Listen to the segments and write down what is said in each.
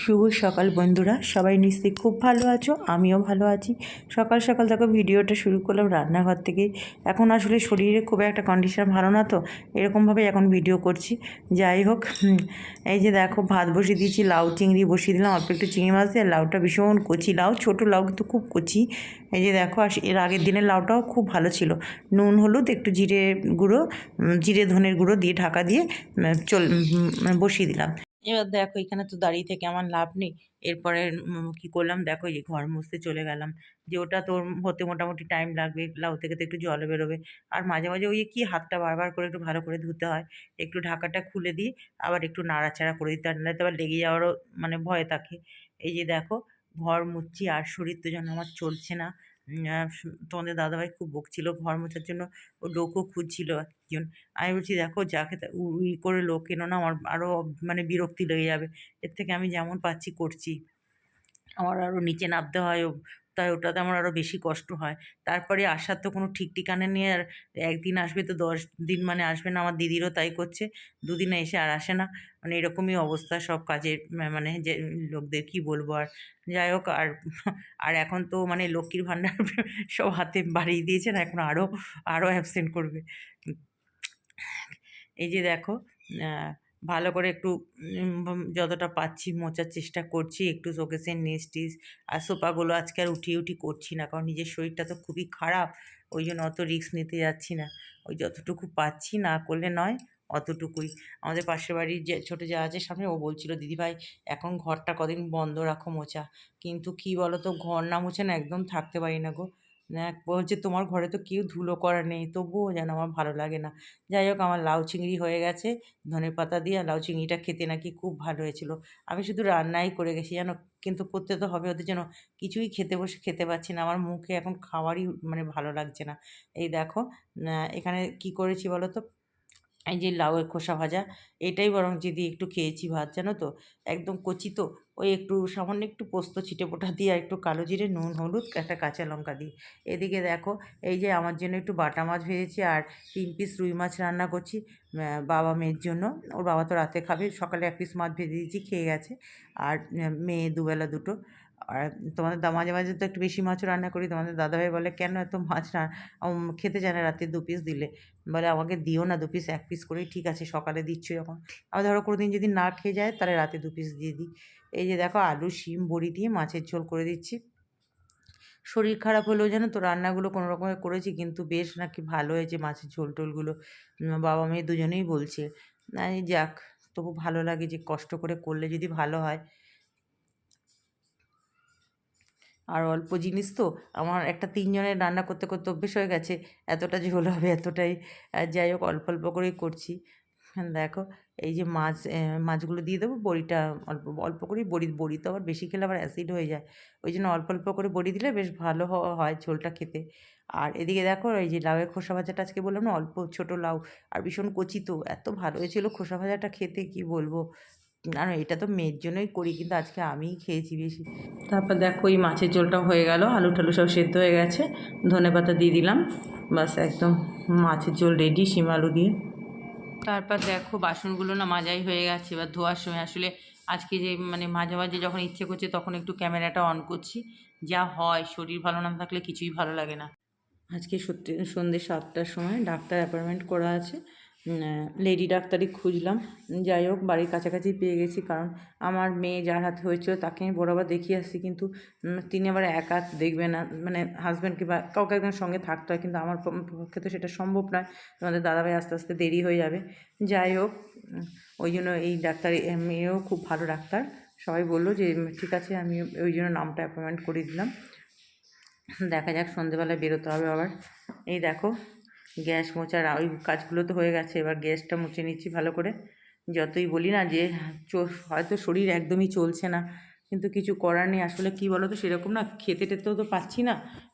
শুভ সকাল বন্ধুরা, সবাই নিশ্চয়ই খুব ভালো আছো, আমিও ভালো আছি। সকাল সকাল দেখো ভিডিওটা শুরু করলাম রান্নাঘর থেকে। এখন আসলে শরীরে খুব একটা কন্ডিশন ভালো না, তো এরকমভাবে এখন ভিডিও করছি। যাই হোক, এই যে দেখো ভাত বসিয়ে দিয়েছি, লাউ চিংড়ি বসিয়ে দিলাম, অল্প একটু চিংড়ি মাছ দিয়ে। লাউটা ভীষণ কচি লাউ, ছোটো লাউ কিন্তু খুব কচি। এই যে দেখো, আর এর আগের দিনের লাউটাও খুব ভালো ছিল। নুন হলুদ একটু জিরে গুঁড়ো, জিরে ধনের গুঁড়ো দিয়ে ঢাকা দিয়ে বসিয়ে দিলাম। এবার দেখো, এখানে তো দাঁড়িয়ে থেকে আমার লাভ নেই। এরপরে কি করলাম দেখো, এই যে ঘর মুছতে চলে গেলাম। যে ওটা তোর হতে মোটামুটি টাইম লাগবে, লাউ থেকে তো একটু জল বেরোবে। আর মাঝে মাঝে ওই কি হাতটা বারবার করে একটু ভালো করে ধুতে হয়। একটু ঢাকাটা খুলে দিয়ে আবার একটু নাড়াচাড়া করে দিতে হয়, নাহলে তো আবার লেগে যাওয়ারও মানে ভয় থাকে। এই যে দেখো, ঘর মুছছি আর শরীর তো যেন আমার চলছে না। তোমাদের দাদাভাই খুব বকছিল ঘর মোছার জন্য, ও লোকও খুঁজছিল একজন। আমি বলছি দেখো, যাকে করে লোক এনো না, আমার আরও মানে বিরক্তি লেগে যাবে। এর থেকে আমি যেমন পাচ্ছি করছি। আমার আরও নিচে নামতে হয়, তাই ওটাতে আমার আরও বেশি কষ্ট হয়। তারপরে আসার তো কোনো ঠিক ঠিকানা নেই। আর একদিন আসবে তো 10 দিন মানে আসবে না। আমার দিদিরও তাই করছে, দুদিনে এসে আর আসে না। মানে এরকমই অবস্থা সব কাজের, মানে যে লোকদের কি বলবো আর। যাই হোক, আর আর এখন তো মানে লক্ষ্মীর ভাণ্ডার সব হাতে বাড়িয়ে দিয়েছে না, এখন আরও আরও অ্যাবসেন্ট করবে। এই যে দেখো, ভালো করে একটু যতটা পাচ্ছি মোছার চেষ্টা করছি। একটু শোকেসের নিচ টিচ আর সোফাগুলো আজকে আর উঠিয়ে করছি না, কারণ নিজের শরীরটা তো খুবই খারাপ। ওই জন্য অত রিস্ক নিতে যাচ্ছি না। ওই যতটুকু পাচ্ছি না করলে নয়, অতটুকুই। আমাদের পাশের বাড়ির যে ছোটো যা আছে সামনে, ও বলছিল দিদিভাই এখন ঘরটা কদিন বন্ধ রাখো মোছা। কিন্তু কি বলো তো, ঘর না মুছে না একদম থাকতে পারি না গো। বলছে তোমার ঘরে তো কেউ ধুলো করা নেই, তবুও যেন আমার ভালো লাগে না। যাই হোক, আমার লাউ চিংড়ি হয়ে গেছে। ধনেপাতা দিয়ে লাউ চিংড়িটা খেতে নাকি খুব ভালো হয়েছিল। আমি শুধু রান্নাই করে গেছি জানো, কিন্তু করতে তো হবে ওদের জন্য। কিছুই খেতে বসে খেতে পাচ্ছি না, আমার মুখে এখন খাওয়ারই মানে ভালো লাগছে না। এই দেখো, এখানে কি করেছি বলো তো, এই যে লাউয়ের খোসা ভাজা, এটাই বরং যদি একটু খেয়েছি ভাত, জানো তো, একদম কচি তো। ওই একটু সামান্য একটু পোস্ত ছিটেফোঁটা দিয়ে আর একটু কালো জিরে, নুন হলুদ, একটা কাঁচা লঙ্কা দিই। এদিকে দেখো, এই যে আমার জন্য একটু বাটা মাছ ভেজেছি আর 3 পিস রুই মাছ রান্না করছি বাবা মেয়ের জন্য। ওর বাবা তো রাতে খাবে, সকালে 1 পিস মাছ ভেজে দিয়েছি, খেয়ে গেছে। আর মেয়ে দুবেলা দুটো। আর তোমাদের মাঝে মাঝে তো একটু বেশি মাছও রান্না করি। তোমাদের দাদাভাই বলে কেন এত মাছ খেতে চায় না, রাতে 2 পিস দিলে। বলে আমাকে দিও না 2 পিস, 1 পিস করেই ঠিক আছে, সকালে দিচ্ছ যখন। আবার ধরো কোনো দিন যদি না খেয়ে যায়, তাহলে রাতে 2 পিস দিয়ে দিই। এই যে দেখো, আলু শিম বড়ি দিয়ে মাছের ঝোল করে দিচ্ছি। শরীর খারাপ হলেও যেন তো রান্নাগুলো কোনো রকমে করেছি, কিন্তু বেশ নাকি ভালো হয়েছে মাছের ঝোল টোলগুলো। বাবা মেয়ে দুজনেই বলছে। এই যাক, তবু ভালো লাগে যে কষ্ট করে করলে যদি ভালো হয়। আর অল্প জিনিস তো, আমার একটা 3 জনের রান্না করতে করতে অভ্যেস হয়ে গেছে। এতটা ঝোল হবে এতটাই। যাই হোক, অল্প অল্প করেই করছি। দেখো, এই যে মাছগুলো দিয়ে দেবো, বড়িটা অল্প অল্প করেই, বড়ি তো আবার বেশি খেলে আবার অ্যাসিড হয়ে যায়। ওই জন্য অল্প অল্প করে বড়ি দিলে বেশ ভালো হয় ঝোলটা খেতে। আর এদিকে দেখো, এই যে লাউয়ের খোসা ভাজাটা আজকে বললাম না, অল্প ছোটো লাউ আর ভীষণ কচি তো, এত ভালো হয়েছিল খোসা ভাজাটা খেতে, কি বলবো। আর এটা তো মেয়ের জন্যই করি, কিন্তু আজকে আমিই খেয়েছি বেশি। তারপর দেখো, এই মাছের ঝোলটা হয়ে গেল, আলু টালু সব সেদ্ধ হয়ে গেছে, ধনেপাতা দিয়ে দিলাম, বাস একদম মাছের ঝোল রেডি শিম আলু দিয়ে। তারপর দেখো, বাসনগুলো না মাজাই হয়ে গেছে। এবার ধোয়ার সময় আসলে আজকে যে মানে মাঝে মাঝে যখন ইচ্ছে করছে তখন একটু ক্যামেরাটা অন করছি। যা হয়, শরীর ভালো না থাকলে কিছুই ভালো লাগে না। আজকে সত্যি সন্ধ্যে 7টার সময় ডাক্তার অ্যাপয়েন্টমেন্ট করা আছে। লেডি ডাক্তারই খুঁজলাম। যাই হোক, বাড়ির কাছাকাছি পেয়ে গেছি, কারণ আমার মেয়ে যার হাতে হয়েছিল তাকে আমি বরাবর দেখিয়ে আসছি, কিন্তু তিনি আবার একা দেখবে না, মানে হাজব্যান্ডকে বা কাউকে একজন সঙ্গে থাকতে হয়, কিন্তু আমার পক্ষে তো সেটা সম্ভব নয়। তোমাদের দাদাভাই আস্তে আস্তে দেরি হয়ে যাবে। যাই হোক, ওই জন্য এই ডাক্তার মেয়েও খুব ভালো ডাক্তার। সবাই বললো যে ঠিক আছে, আমি ওই জন্য নামটা অ্যাপয়েন্টমেন্ট করে দিলাম। দেখা যাক, সন্ধেবেলায় বেরোতে হবে আবার। এই দেখো, গ্যাস মোছার ওই কাজগুলো তো হয়ে গেছে, এবার গ্যাসটা মুছে নিচ্ছি ভালো করে। যতই বলি না যে হয়তো শরীর একদমই চলছে না, কিন্তু কিছু করার নেই। আসলে কী বলো তো, সেরকম না খেতে টেতেও তো পাচ্ছি না,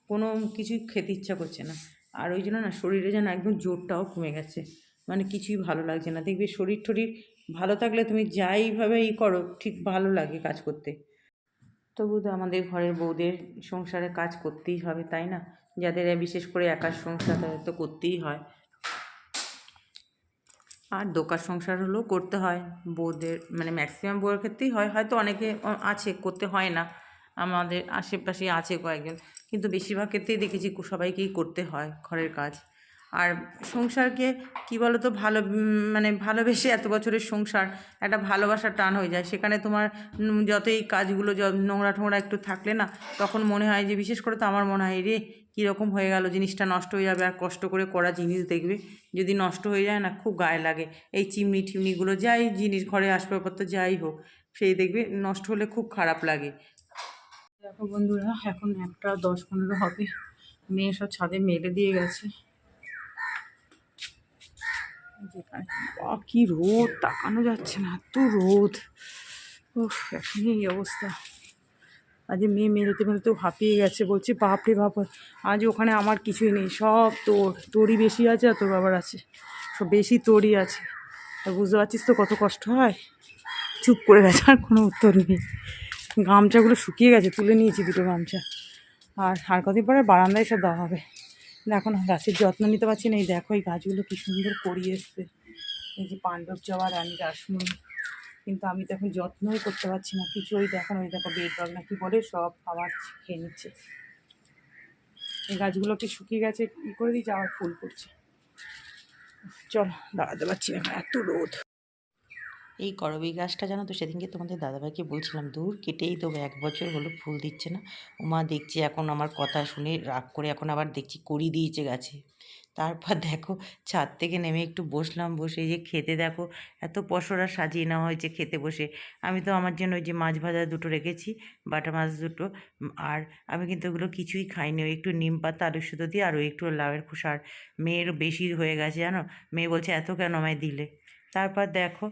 কোনো কিছুই খেতে ইচ্ছা করছে না। আর ওই জন্য না শরীরে যেন একদম জোরটাও কমে গেছে, মানে কিছুই ভালো লাগছে না। দেখবে শরীর টরীর ভালো থাকলে তুমি যাইভাবে করো, ঠিক ভালো লাগে কাজ করতে। তবু তো আমাদের ঘরের বউদের সংসারে কাজ করতেই হবে, তাই না? যাদের বিশেষ করে একার সংসার, তাদের তো করতেই হয়। আর দোকান সংসার হলেও করতে হয় বউদের, মানে ম্যাক্সিমাম বউয়ের ক্ষেত্রেই হয়, হয়তো অনেকে আছে করতে হয় না, আমাদের আশেপাশে আছে কয়েকজন, কিন্তু বেশিরভাগ ক্ষেত্রেই দেখেছি সবাইকেই করতে হয় ঘরের কাজ। আর সংসারকে কী বলো তো, মানে ভালোবেসে এত বছরের সংসার একটা ভালোবাসার টান হয়ে যায়, সেখানে তোমার যতই কাজগুলো নোংরা টোংরা একটু থাকলে না, তখন মনে হয় যে, বিশেষ করে তো আমার মনে হয় রে কীরকম হয়ে গেল, জিনিসটা নষ্ট হয়ে যাবে, আর কষ্ট করে করা জিনিস দেখবে যদি নষ্ট হয়ে যায় না, খুব গায়ে লাগে। এই চিমনি টিমনিগুলো যাই জিনিস, ঘরে আসবাবপত্র যাই হোক, সেই দেখবে নষ্ট হলে খুব খারাপ লাগে। দেখো বন্ধুরা, এখন 1:10-15 হবে, মেয়ে সব ছাদে মেলে দিয়ে গেছে। যেখানে কি রোদ, তাকানো যাচ্ছে না, এত রোদ। উফ, এখনই এই অবস্থা। আজ মেয়ে মেলতে মেলতেও হাঁপিয়ে গেছে, বলছি বাপরে বাপ, আজ ওখানে আমার কিছুই নেই, সব তোরই বেশি আছে আর তোর বাবার আছে, সব বেশি তোরই আছে। বুঝতে পারছিস তো কত কষ্ট হয়। চুপ করে গেছে, আর কোনো উত্তর নেই। গামছাগুলো শুকিয়ে গেছে, তুলে নিয়েছি 2টো গামছা। আর কদিন পরে বারান্দায় সব দেওয়া হবে। এখন গাছের যত্ন নিতে পারছি না। এই দেখো, এই গাছগুলো কি সুন্দর করিয়ে এসছে, এই যে পাণ্ডব জবা, রানী রাসমণি, কিন্তু আমি তো এখন যত্নই করতে পারছি না কিছু। ওই দেখো বেড বাগ না কি বলে, সব খাবার খেয়ে নিচ্ছে। এই গাছগুলো কি শুকিয়ে গেছে, ই করে দিয়েছে, আবার ফুল করছে। চল, দাঁড়াতে পারছি না, এত রোদ। এই করবী গাছটা জানো তো, সেদিনকে তোমাদের দাদাভাইকে বলছিলাম, দূর কেটেই দেবো, 1 বছর হলো ফুল দিচ্ছে না। ওমা দেখছি এখন আমার কথা শুনে রাগ করে এখন আবার দেখছি করি দিয়েছে গাছে। তারপর দেখো, ছাদ থেকে নেমে একটু বসলাম, বসে যে খেতে দেখো এত পসরা সাজিয়ে নেওয়া হয়েছে খেতে বসে। আমি তো আমার জন্য ওই যে মাছ ভাজা 2টো রেখেছি, বাটা মাছ 2টো, আর আমি কিন্তু ওগুলো কিছুই খাইনি, ওই একটু নিম পাতা আলু সুতো দিয়ে আর ওই একটু লাউয়ের খোসা। আর মেয়েরও বেশি হয়ে গেছে জানো, মেয়ে বলছে এত কেন আমায় দিলে। তারপর দেখো,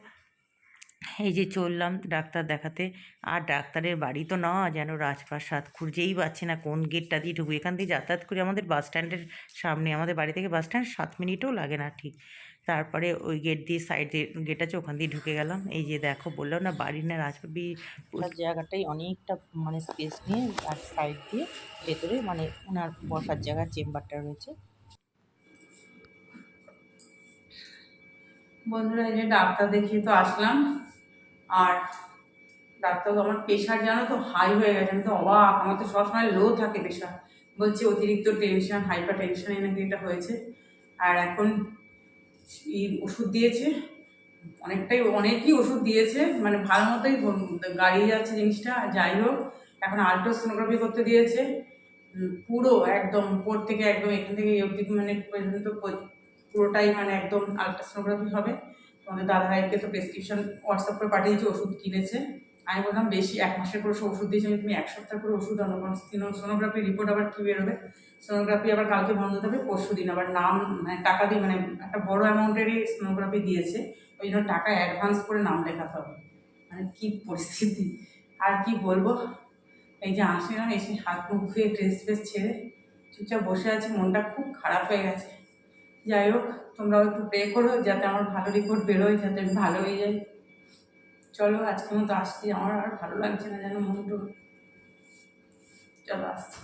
এই যে চললাম ডাক্তার দেখাতে। আর ডাক্তারের বাড়ি তো না যেন রাজপ্রাসাদ, খুঁজেই পাচ্ছি না কোন গেটটা দিয়ে ঢুকবো। এখান থেকে যাতায়াত করি আমাদের বাস স্ট্যান্ডের সামনে, আমাদের বাড়ি থেকে বাস স্ট্যান্ড 7 মিনিটও লাগে না ঠিক। তারপরে ওই গেট দিয়ে, সাইডে গেট আছে, ওখান দিয়ে ঢুকে গেলাম। এই যে দেখো, বললাম না বাড়ি না রাজপ্রাসাদ, জায়গাটাই অনেকটা মানে স্পেস নিয়ে, আর সাইড দিয়ে ভেতরে মানে ওনার বসার জায়গার চেম্বারটা রয়েছে। বন্ধুরা, এই যে ডাক্তার দেখিয়ে তো আসলাম, আর ডাক্তার আমার প্রেশার জানো তো হাই হয়ে গেছে। আমি তো অবাক, আমার তো সবসময় লো থাকে প্রেশার। বলছে অতিরিক্ত টেনশন, হাইপার টেনশনে নাকি এটা হয়েছে। আর এখন এই ওষুধ দিয়েছে, অনেকই ওষুধ দিয়েছে, মানে ভালো মতোই গাড়িয়ে যাচ্ছে জিনিসটা। যাই হোক, এখন আল্ট্রাসোনোগ্রাফি করতে দিয়েছে, পুরো একদম উপর থেকে একদম এখান থেকে এই অবধি মানে পর্যন্ত পুরোটাই মানে একদম আল্ট্রাসোনোগ্রাফি হবে। তোমাদের দাদাভাইকে তো প্রেসক্রিপশন হোয়াটসঅ্যাপ করে পাঠিয়েছে, ওষুধ কিনেছে। আমি বললাম বেশি 1 মাসের করে ওষুধ দিয়েছি, আমি তুমি 1 সপ্তাহ করে ওষুধ আনো, কারণ সোনোগ্রাফি রিপোর্ট আবার কী বেরোবে। সোনোগ্রাফি আবার কালকে বন্ধ দেবে, পরশু দিন আবার নাম মানে টাকা দিয়ে, মানে একটা বড় অ্যামাউন্টেরই সোনোগ্রাফি দিয়েছে, ওই জন্য টাকা অ্যাডভান্স করে নাম লেখাতে হবে। মানে কী পরিস্থিতি, আর কি বলবো। এই যে আসলাম, এসে হাত মুখ ধুয়ে ড্রেস ফ্রেস ছেড়ে চুপচাপ বসে আছি, মনটা খুব খারাপ হয়ে গেছে। যাই হোক, তোমরাও একটু প্রে করো যাতে আমার ভালো রিপোর্ট বেরোয়, যাতে আমি ভালো হয়ে যাই। চলো, আজকের মতো আসছি, আমার আর ভালো লাগছে না যেন, মনটা। চলো আসছি।